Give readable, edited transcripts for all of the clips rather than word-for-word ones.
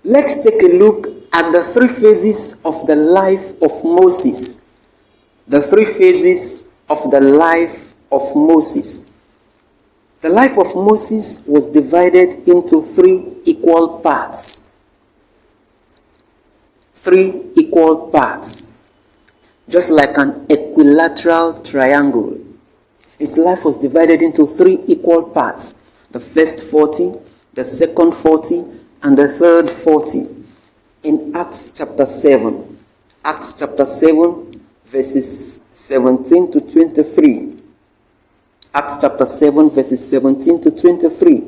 Let's take a look at the three phases of the life of Moses. The three phases of the life of Moses. The life of Moses was divided into three equal parts. Three equal parts. Just like an equilateral triangle. His life was divided into three equal parts. The first 40, the second 40, and the third 40. In Acts chapter 7. Acts chapter 7, verses 17 to 23. Acts chapter 7, verses 17 to 23.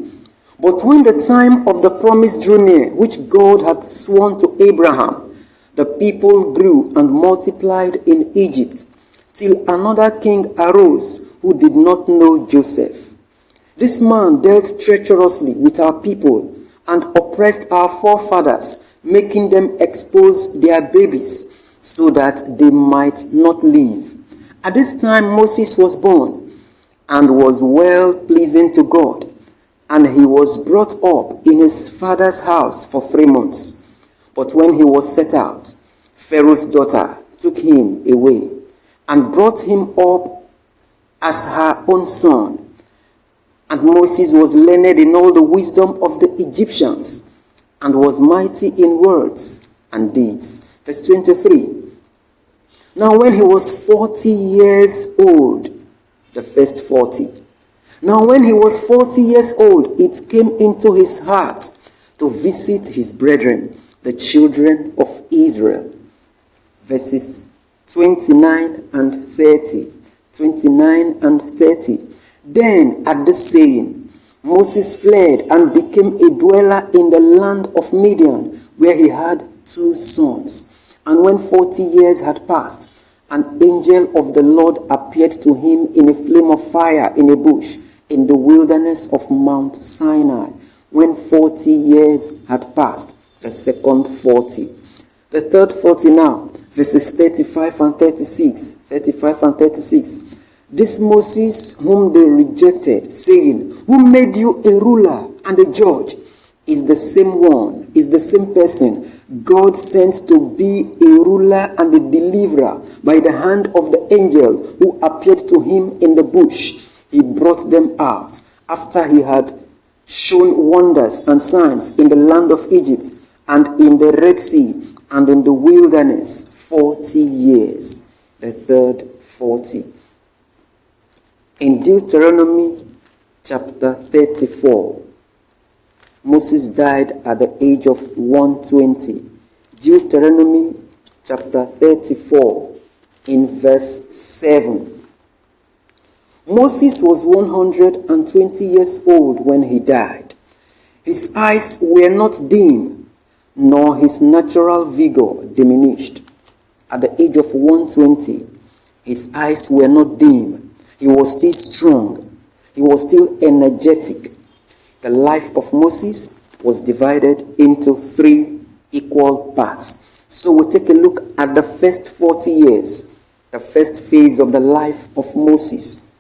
But when the time of the promise drew near, which God had sworn to Abraham, the people grew and multiplied in Egypt, till another king arose who did not know Joseph. This man dealt treacherously with our people and oppressed our forefathers, making them expose their babies so that they might not live. At this time Moses was born and was well pleasing to God, and he was brought up in his father's house for 3 months. But when he was set out, Pharaoh's daughter took him away and brought him up as her own son. And Moses was learned in all the wisdom of the Egyptians, and was mighty in words and deeds. Verse 23. Now when he was 40 years old, the first 40. Now when he was 40 years old, it came into his heart to visit his brethren, the children of Israel. Verses 29 and 30. 29 and 30. Then at this saying, Moses fled and became a dweller in the land of Midian, where he had 2 sons. And when 40 years had passed, an angel of the Lord appeared to him in a flame of fire in a bush in the wilderness of Mount Sinai. When 40 years had passed, the second 40. The third 40 now, verses 35 and 36. 35 and 36. This Moses whom they rejected, saying, who made you a ruler and a judge, is the same one, is the same person God sent to be a ruler and a deliverer by the hand of the angel who appeared to him in the bush. He brought them out after he had shown wonders and signs in the land of Egypt and in the Red Sea and in the wilderness 40 years. The third 40. In Deuteronomy chapter 34, Moses died at the age of 120. Deuteronomy chapter 34 in verse 7. Moses was 120 years old when he died. His eyes were not dim, nor his natural vigor diminished. At the age of 120, his eyes were not dim. He was still strong. He was still energetic. The life of Moses was divided into 3 equal parts. So we'll take a look at the first 40 years, the first phase of the life of Moses.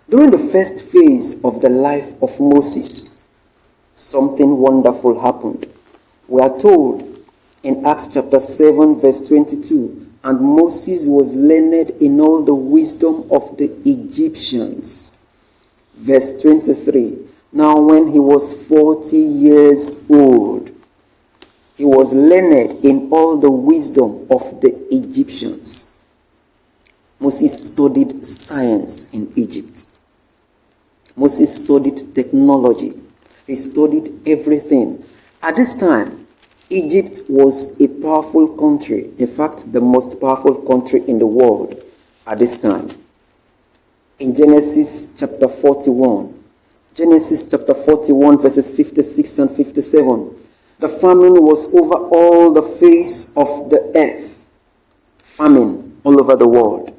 During the first phase of the life of Moses, something wonderful happened. We are told in Acts chapter 7 verse 22, and Moses was learned in all the wisdom of the Egyptians. Verse 23. Now when he was 40 years old, he was learned in all the wisdom of the Egyptians. Moses studied science in Egypt. Moses studied technology. He studied everything. At this time, Egypt was a powerful country. In fact, the most powerful country in the world at this time. In Genesis chapter 41, verses 56 and 57, the famine was over all the face of the earth. Famine all over the world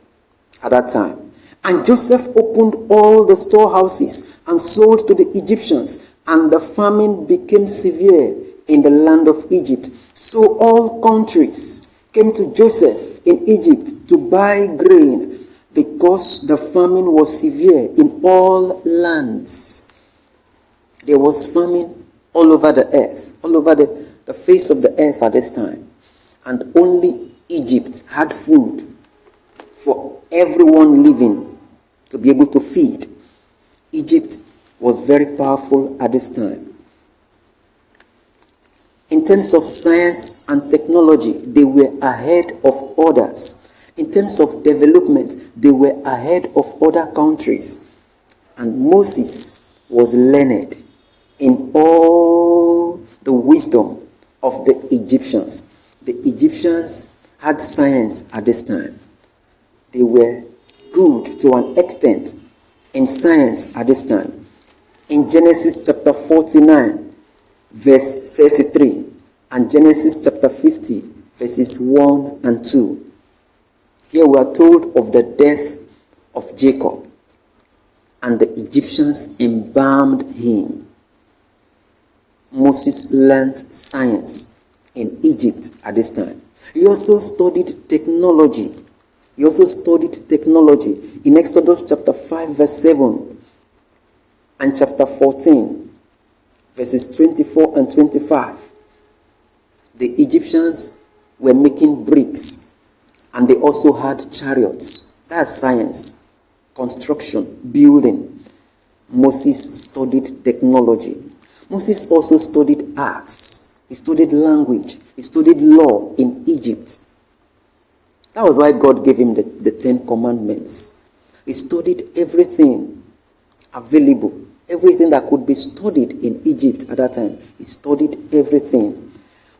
at that time. And Joseph opened all the storehouses and sold to the Egyptians, and the famine became severe in the land of Egypt. So all countries came to Joseph in Egypt to buy grain, because the famine was severe in all lands. There was famine all over the earth, all over the face of the earth at this time. And only Egypt had food for everyone living to be able to feed. Egypt was very powerful at this time. In terms of science and technology, they were ahead of others. In terms of development, they were ahead of other countries. And Moses was learned in all the wisdom of the Egyptians. The Egyptians had science at this time. They were good to an extent in science at this time. In Genesis chapter 49, verse 33, and Genesis chapter 50, verses 1 and 2. Here we are told of the death of Jacob, and the Egyptians embalmed him. Moses learned science in Egypt at this time. He also studied technology. In Exodus chapter 5, verse 7, and chapter 14, verses 24 and 25. The Egyptians were making bricks, and they also had chariots. That's science, construction, building. Moses studied technology. Moses also studied arts. He studied language. He studied law in Egypt. That was why God gave him the 10 Commandments. He studied everything available. Everything that could be studied in Egypt at that time. He studied everything.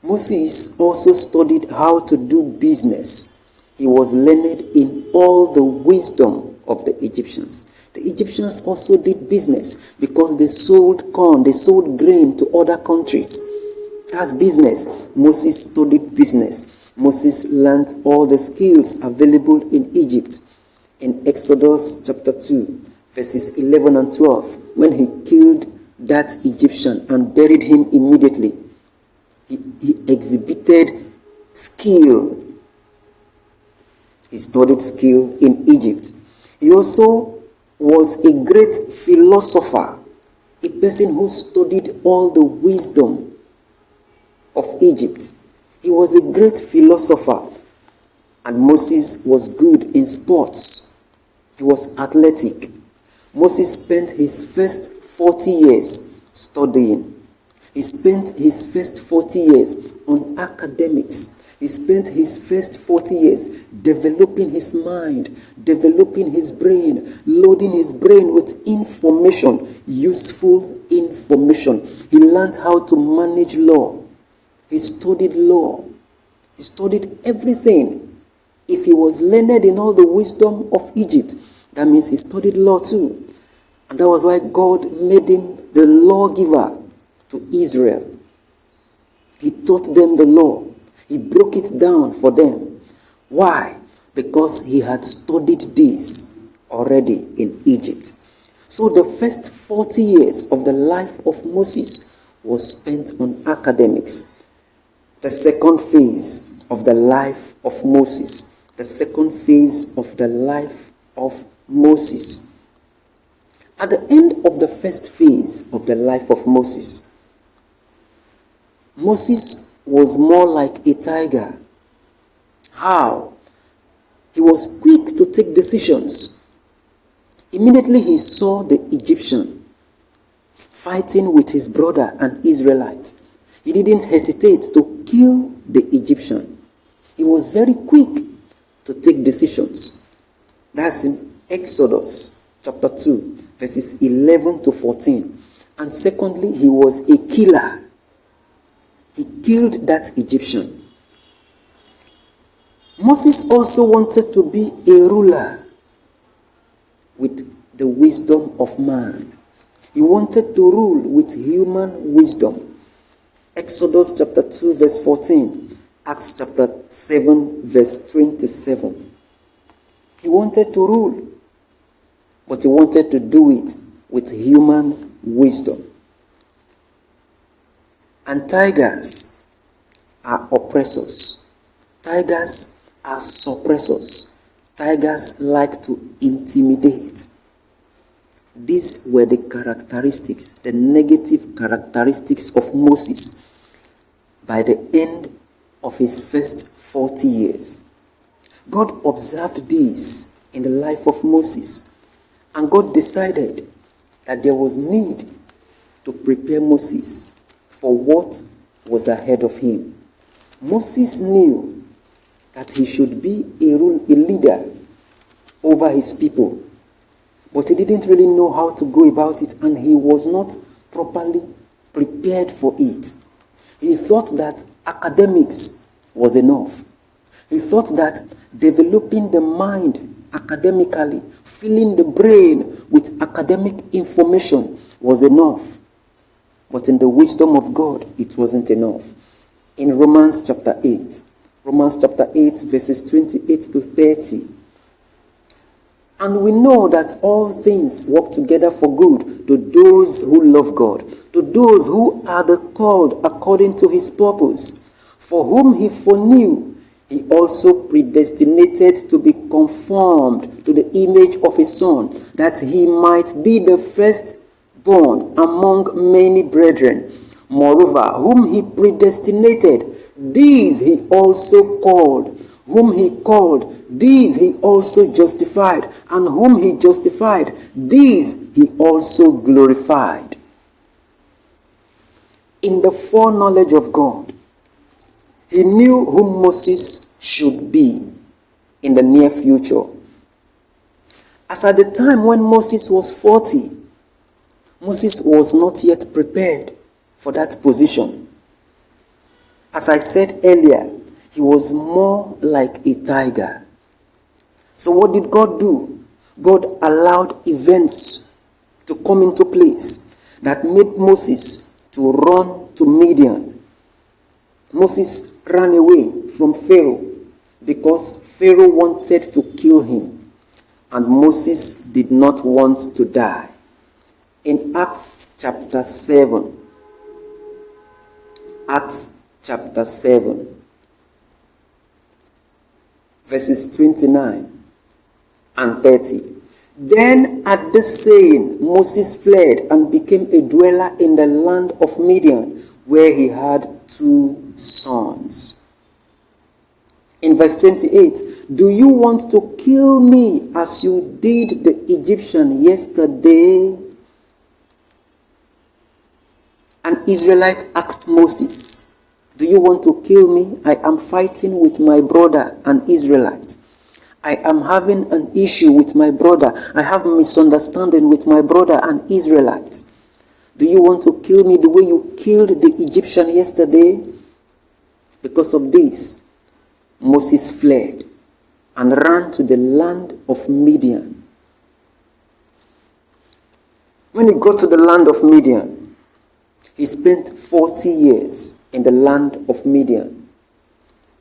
Moses also studied how to do business. He was learned in all the wisdom of the Egyptians. The Egyptians also did business because they sold corn, they sold grain to other countries. That's business. Moses studied business. Moses learned all the skills available in Egypt. In Exodus chapter 2, verses 11 and 12, when he killed that Egyptian and buried him immediately, he exhibited skill. He studied skill in Egypt. He also was a great philosopher, a person who studied all the wisdom of Egypt. He was a great philosopher. And Moses was good in sports. He was athletic. Moses spent his first 40 years studying. He spent his first 40 years on academics. He spent his first 40 years developing his mind, developing his brain, loading his brain with information, useful information. He learned how to manage law. He studied law. He studied everything. If he was learned in all the wisdom of Egypt, that means he studied law too. And that was why God made him the lawgiver to Israel. He taught them the law. He broke it down for them. Why? Because he had studied this already in Egypt. So the first 40 years of the life of Moses was spent on academics. The second phase of the life of Moses. The second phase of the life of Moses. At the end of the first phase of the life of Moses, Moses was more like a tiger. How? He was quick to take decisions. Immediately he saw the Egyptian fighting with his brother, an Israelite. He didn't hesitate to kill the Egyptian. He was very quick to take decisions. That's in Exodus chapter 2, verses 11 to 14. And secondly, he was a killer. He killed that Egyptian. Moses also wanted to be a ruler with the wisdom of man. He wanted to rule with human wisdom. Exodus chapter 2, verse 14. Acts chapter 7, verse 27. He wanted to rule, but he wanted to do it with human wisdom. And tigers are oppressors. Tigers are suppressors. Tigers like to intimidate. These were the characteristics, the negative characteristics of Moses by the end of his first 40 years. God observed these in the life of Moses, and God decided that there was need to prepare Moses for what was ahead of him. Moses knew that he should be a leader over his people, but he didn't really know how to go about it, and he was not properly prepared for it. He thought that academics was enough. He thought that developing the mind academically, filling the brain with academic information was enough. But in the wisdom of God, it wasn't enough. In Romans chapter 8 verses 28 to 30, and we know that all things work together for good to those who love God, to those who are the called according to his purpose. For whom he foreknew, he also predestinated to be conformed to the image of his Son, that he might be the firstborn among many brethren. Moreover, whom he predestinated, these he also called. Whom he called, these he also justified. And whom he justified, these he also glorified. In the foreknowledge of God, he knew whom Moses should be in the near future. As at the time when Moses was 40, Moses was not yet prepared for that position. As I said earlier, he was more like a tiger. So what did God do? God allowed events to come into place that made Moses to run to Midian. Moses ran away from Pharaoh because Pharaoh wanted to kill him, and Moses did not want to die. In Acts chapter 7, verses 29 and 30. Then at this saying, Moses fled and became a dweller in the land of Midian, where he had 2 sons. In verse 28, do you want to kill me as you did the Egyptian yesterday? An Israelite asked Moses, do you want to kill me? I am fighting with my brother, an Israelite. I am having an issue with my brother. I have a misunderstanding with my brother, an Israelite. Do you want to kill me the way you killed the Egyptian yesterday? Because of this, Moses fled and ran to the land of Midian. When he got to the land of Midian, he spent 40 years in the land of Midian.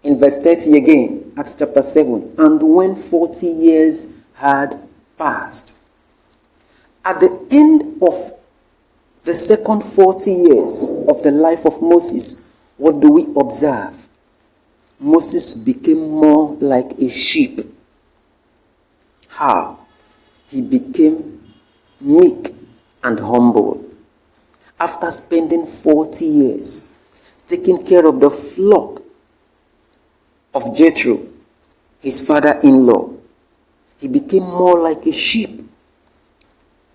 In verse 30 again, Acts chapter 7, and when 40 years had passed, at the end of the second 40 years of the life of Moses, what do we observe? Moses became more like a sheep. How? He became meek and humble. After spending 40 years taking care of the flock of Jethro, his father-in-law, he became more like a sheep.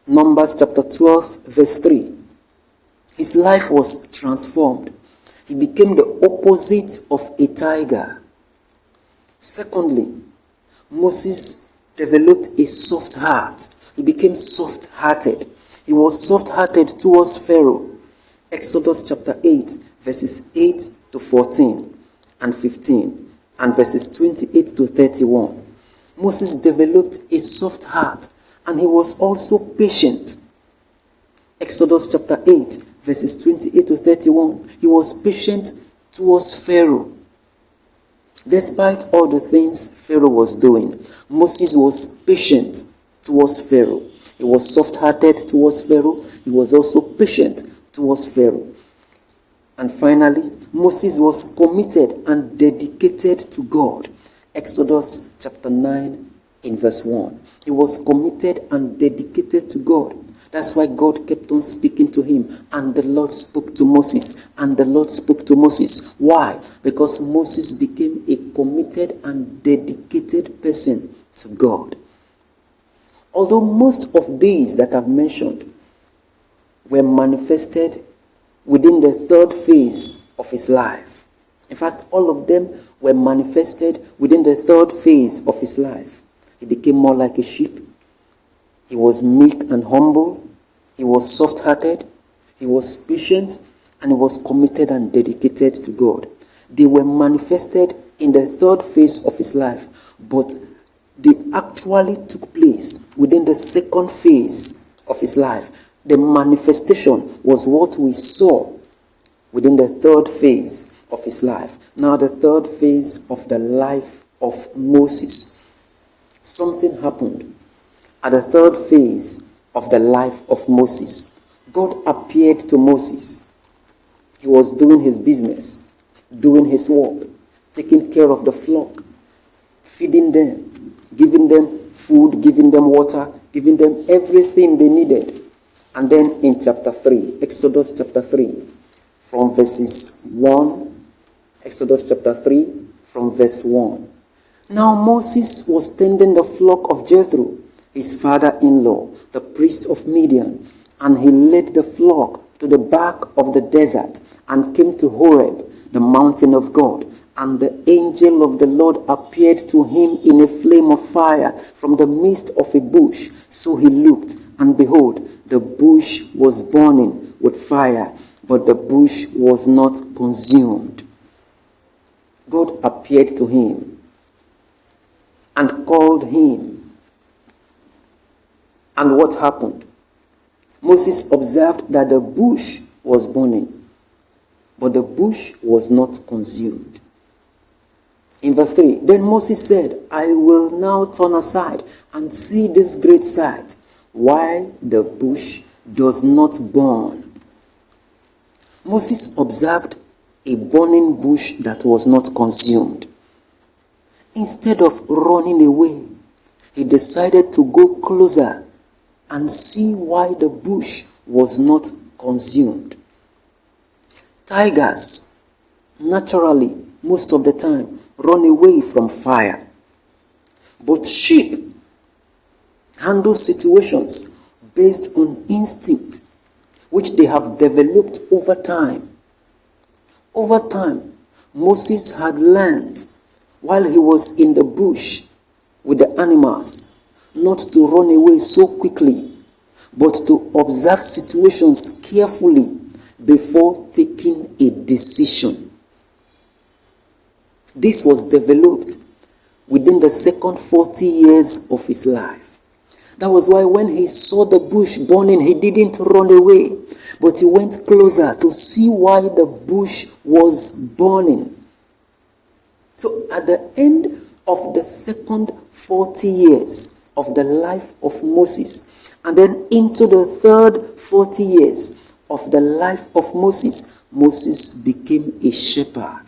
Numbers chapter 12 verse 3. His life was transformed. He became the opposite of a tiger. Secondly, Moses developed a soft heart. He became soft-hearted. He was soft-hearted towards Pharaoh. Exodus chapter 8 verses 8 to 14 and 15 and verses 28 to 31. Moses developed a soft heart, and he was also patient. Exodus chapter 8 verses 28 to 31. He was patient towards Pharaoh. Despite all the things Pharaoh was doing, Moses was patient towards Pharaoh. He was soft-hearted towards Pharaoh. He was also patient towards Pharaoh. And finally, Moses was committed and dedicated to God. Exodus chapter 9 in verse 1. He was committed and dedicated to God. That's why God kept on speaking to him. And the Lord spoke to Moses. And the Lord spoke to Moses. Why? Because Moses became a committed and dedicated person to God. Although most of these that I've mentioned were manifested within the third phase of his life. In fact, all of them were manifested within the third phase of his life. He became more like a sheep. He was meek and humble. He was soft-hearted. He was patient. And he was committed and dedicated to God. They were manifested in the third phase of his life. But they actually took place within the second phase of his life. The manifestation was what we saw within the third phase of his life. Now the third phase of the life of Moses. Something happened at the third phase of the life of Moses. God appeared to Moses. He was doing his business, doing his work, taking care of the flock, feeding them, giving them food, giving them water, giving them everything they needed. And then in chapter 3, Exodus chapter 3, from verses 1, Exodus chapter 3, from verse 1. Now Moses was tending the flock of Jethro, his father-in-law, the priest of Midian, and he led the flock to the back of the desert and came to Horeb, the mountain of God. And the angel of the Lord appeared to him in a flame of fire from the midst of a bush. So he looked, and behold, the bush was burning with fire, but the bush was not consumed. God appeared to him and called him. And what happened? Moses observed that the bush was burning, but the bush was not consumed. In verse 3, then Moses said, I will now turn aside and see this great sight, why the bush does not burn. Moses observed a burning bush that was not consumed. Instead of running away, he decided to go closer and see why the bush was not consumed. Tigers, naturally, most of the time, run away from fire. But sheep handle situations based on instinct, which they have developed over time. Over time, Moses had learned, while he was in the bush with the animals, not to run away so quickly, but to observe situations carefully before taking a decision. This was developed within the second 40 years of his life. That was why when he saw the bush burning, he didn't run away, but he went closer to see why the bush was burning. So at the end of the second 40 years of the life of Moses, and then into the third 40 years of the life of Moses, Moses became a shepherd.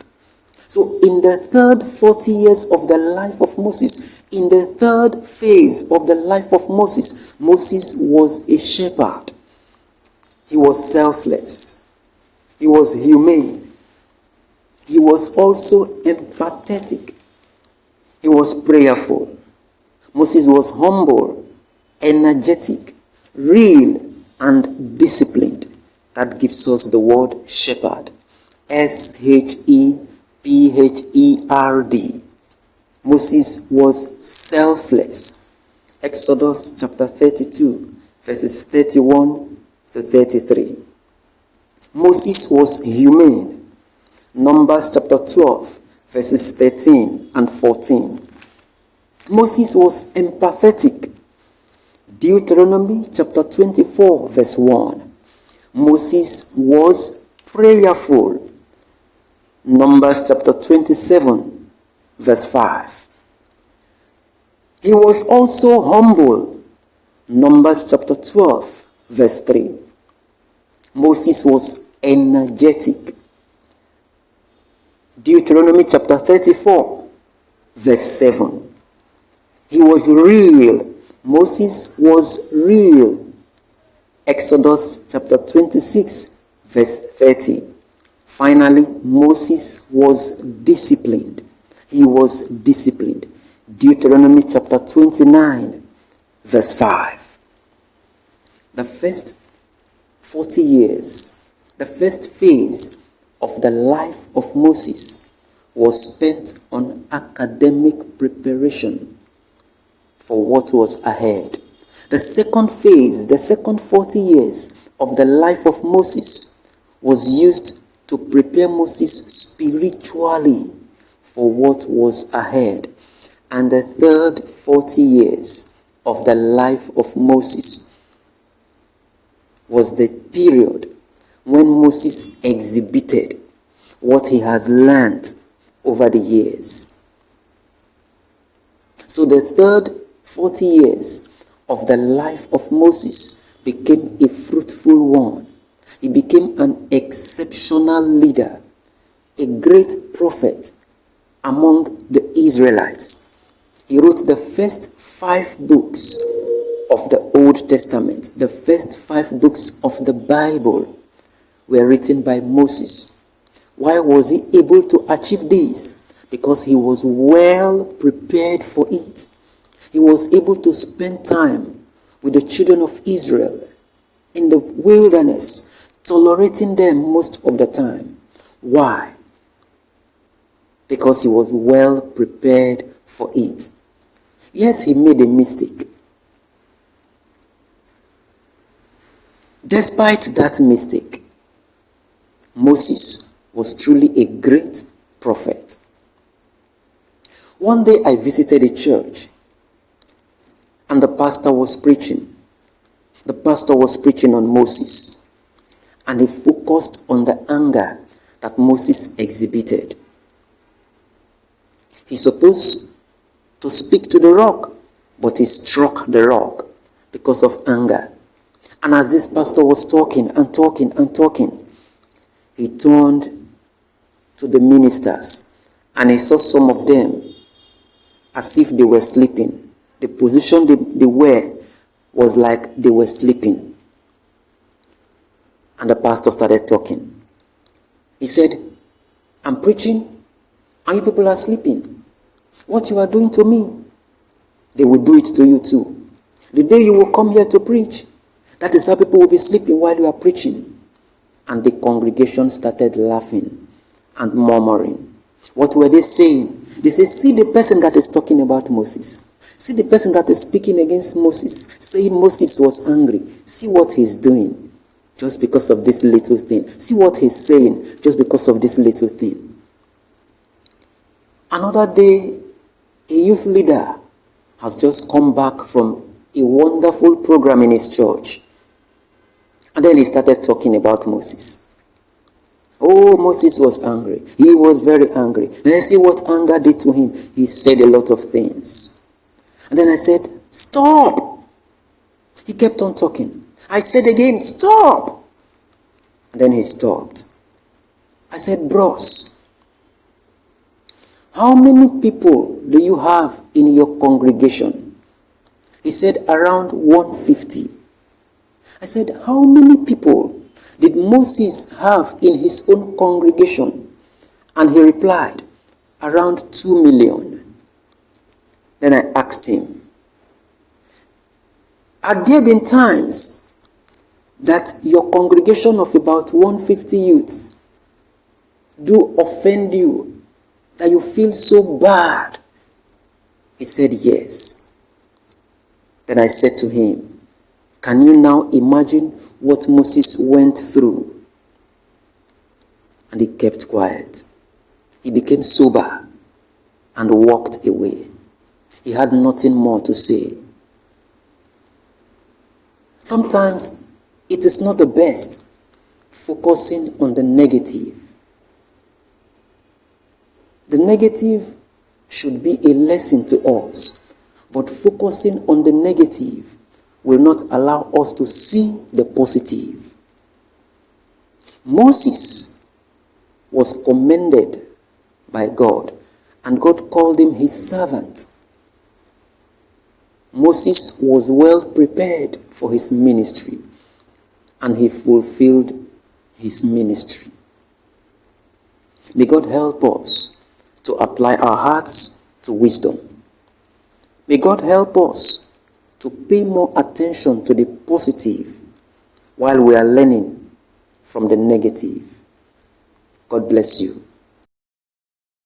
So in the third 40 years of the life of Moses, in the third phase of the life of Moses, Moses was a shepherd. He was selfless. He was humane. He was also empathetic. He was prayerful. Moses was humble, energetic, real, and disciplined. That gives us the word shepherd. S-H-E-P-H-E-R-D. Moses was selfless. Exodus chapter 32, verses 31 to 33. Moses was humane. Numbers chapter 12, verses 13 and 14. Moses was empathetic. Deuteronomy chapter 24, verse 1. Moses was prayerful. Numbers chapter 27, verse 5. He was also humble. Numbers chapter 12, verse 3. Moses was energetic. Deuteronomy chapter 34, verse 7. He was real. Moses was real. Exodus chapter 26, verse 30. Finally, Moses was disciplined. He was disciplined. Deuteronomy chapter 29, verse 5. The first 40 years, the first phase of the life of Moses was spent on academic preparation for what was ahead. The second phase, the second 40 years of the life of Moses was used to prepare Moses spiritually for what was ahead. And the third 40 years of the life of Moses was the period when Moses exhibited what he has learned over the years. So the third 40 years of the life of Moses became a fruitful one. He became an exceptional leader, a great prophet among the Israelites. He wrote the first 5 books of the Old Testament. The first 5 books of the Bible were written by Moses. Why was he able to achieve this? Because he was well prepared for it. He was able to spend time with the children of Israel in the wilderness, tolerating them most of the time. Why? Because he was well prepared for it. Yes, he made a mistake. Despite that mistake, Moses was truly a great prophet. One day I visited a church and the pastor was preaching. The pastor was preaching on Moses, and he focused on the anger that Moses exhibited. He's supposed to speak to the rock, but he struck the rock because of anger. And as this pastor was talking and talking and talking, he turned to the ministers and he saw some of them as if they were sleeping. The position they were was like they were sleeping. And the pastor started talking. He said, I'm preaching and you people are sleeping. What you are doing to me, they will do it to you too. The day you will come here to preach, that is how people will be sleeping while you are preaching. And the congregation started laughing and murmuring. What were they saying? They said, see the person that is talking about Moses. See the person that is speaking against Moses, saying Moses was angry. See what he's doing just because of this little thing. See what he's saying just because of this little thing. Another day, a youth leader has just come back from a wonderful program in his church. And then he started talking about Moses. Oh, Moses was angry. He was very angry. And see what anger did to him. He said a lot of things. And then I said, stop. He kept on talking. I said again, stop. And then he stopped. I said, bros, how many people do you have in your congregation? He said, around 150. I said, how many people did Moses have in his own congregation? And he replied, around 2 million. Then I asked him, had there been times that your congregation of about 150 youths do offend you, that you feel so bad? He said, yes. Then I said to him, can you now imagine what Moses went through? And he kept quiet. He became sober and walked away. He had nothing more to say. Sometimes it is not the best focusing on the negative. The negative should be a lesson to us, but focusing on the negative will not allow us to see the positive. Moses was commended by God, and God called him his servant. Moses was well prepared for his ministry. and he fulfilled his ministry. May God help us to apply our hearts to wisdom. May God help us to pay more attention to the positive while we are learning from the negative. God bless you.